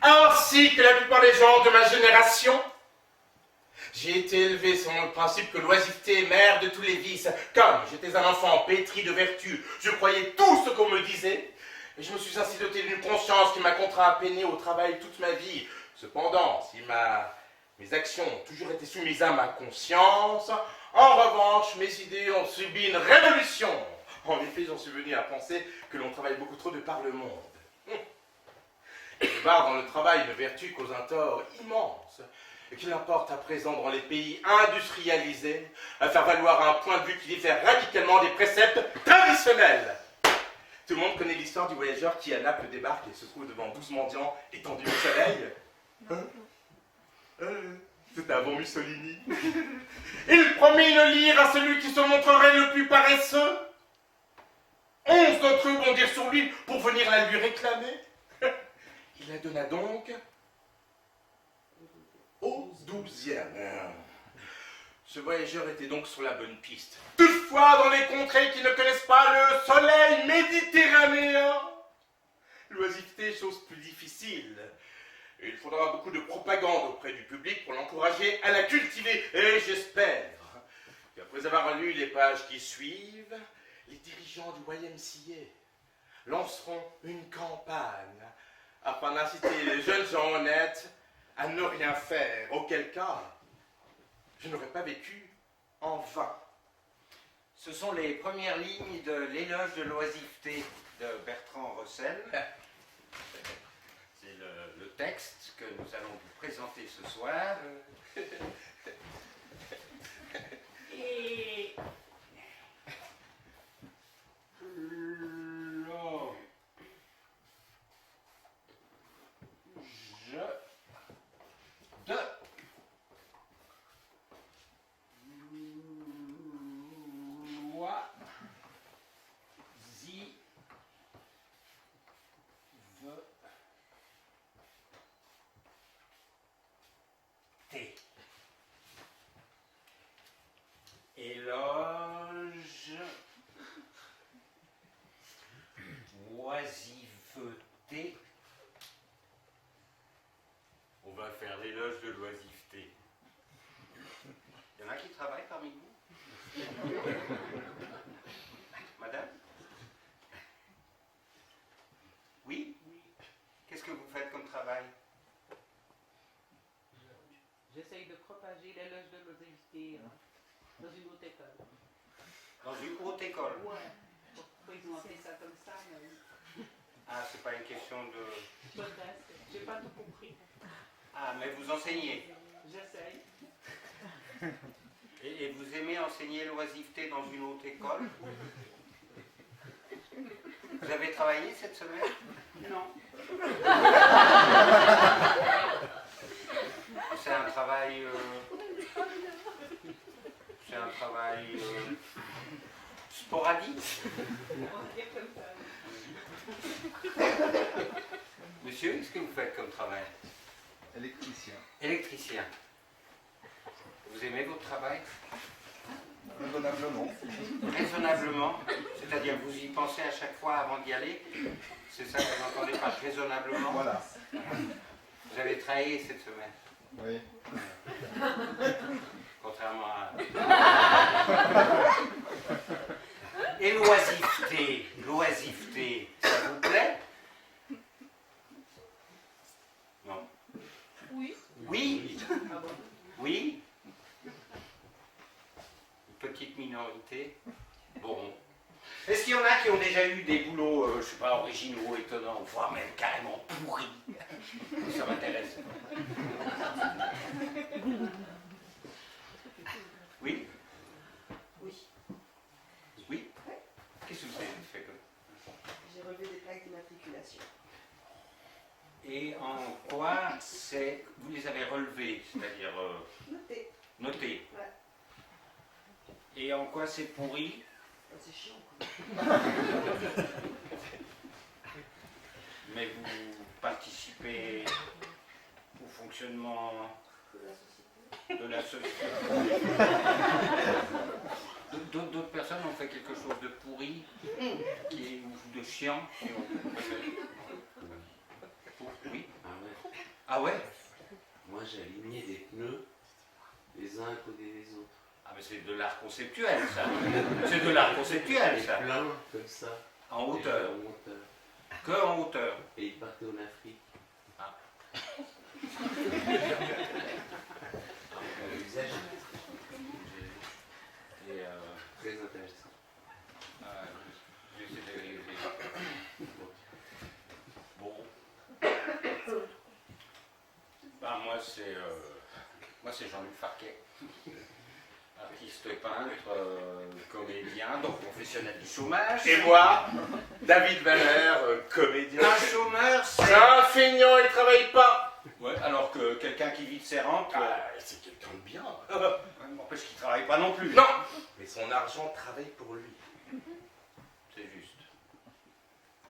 ainsi que la plupart des gens de ma génération. J'ai été élevé selon le principe que l'oisiveté est mère de tous les vices. Comme j'étais un enfant pétri de vertu, je croyais tout ce qu'on me disait, et je me suis ainsi doté d'une conscience qui m'a contraint à peiner au travail toute ma vie. Cependant, si mes actions ont toujours été soumises à ma conscience, en revanche, mes idées ont subi une révolution. En effet, j'en suis venu à penser que l'on travaille beaucoup trop de par le monde. Et je barre dans le travail une vertu cause un tort immense, et qu'il importe à présent dans les pays industrialisés à faire valoir un point de vue qui diffère radicalement des préceptes traditionnels. Tout le monde connaît l'histoire du voyageur qui à Naples débarque et se trouve devant 12 mendiants étendus au soleil. C'était avant Mussolini. Il promet une lyre à celui qui se montrerait le plus paresseux. 11 d'entre eux bondirent sur lui pour venir la lui réclamer. Il la donna donc au 12e. Ce voyageur était donc sur la bonne piste. Toutefois, dans les contrées qui ne connaissent pas le soleil méditerranéen, l'oisiveté est chose plus difficile. Il faudra beaucoup de propagande auprès du public pour l'encourager à la cultiver. Et j'espère qu'après avoir lu les pages qui suivent, les dirigeants du YMCA lanceront une campagne afin d'inciter les jeunes gens honnêtes à ne rien faire, auquel cas je n'aurais pas vécu en vain. Ce sont les premières lignes de l'éloge de l'oisiveté de Bertrand Russell. C'est le texte que nous allons vous présenter ce soir. Et éloge, oisiveté. On va faire l'éloge de l'oisiveté. Il y en a qui travaillent parmi vous? Madame? Oui? Qu'est-ce que vous faites comme travail? J'essaye de propager l'éloge de l'oisiveté dans une haute école. Dans une haute école? Ouais. Pourquoi ils ont appelé ça comme ça? Mais... Ah, c'est pas une question de... Peut-être. J'ai pas tout compris. Ah, mais vous enseignez? J'essaye. Et vous aimez enseigner l'oisiveté dans une haute école? Vous avez travaillé cette semaine? Non. C'est un travail... sporadique? On va dire comme ça. Monsieur, qu'est-ce que vous faites comme travail? Électricien. Électricien. Vous aimez votre travail? Raisonnablement. Raisonnablement? C'est-à-dire vous y pensez à chaque fois avant d'y aller? C'est ça que vous entendez par raisonnablement? Voilà. Vous avez travaillé cette semaine? Oui. Contrairement à... Et l'oisiveté? L'oisiveté, ça vous plaît? Non. Oui. Oui? Ah bon? Oui? Une petite minorité? Bon. Est-ce qu'il y en a qui ont déjà eu des boulots, je ne sais pas, originaux, étonnants, voire même carrément pourris? Ça m'intéresse. Oui? Oui. Oui? Qu'est-ce que vous avez fait comme... J'ai relevé des plaques d'immatriculation. Et en quoi c'est... Vous les avez relevés, c'est-à-dire... Notez. notés. Ouais. Et en quoi c'est pourri? C'est chiant, quoi. Mais vous participez au fonctionnement de la société. D'autres personnes ont fait quelque chose de pourri, ou de chiant, si on peut préférer. Oui. Ah ouais? Moi, j'alignais des pneus les uns à côté des autres. Ah mais c'est de l'art conceptuel ça. C'est de l'art conceptuel Et ça. plein comme ça. En hauteur. En hauteur. Que en hauteur. Et ils partaient en Afrique. Ah. Un usage Et très intéressant. j'essaie de... Bon. Ben, moi c'est Jean-Luc Farquet. Artiste peintre, comédien, donc professionnel du chômage. Et moi, David Valère, comédien. Un chômeur, c'est... C'est un feignant, il travaille pas. Ouais, alors que quelqu'un qui vit de ses rentes, Ah, c'est quelqu'un de bien. n'empêche qu'il travaille pas non plus. Non, mais son argent travaille pour lui. C'est juste.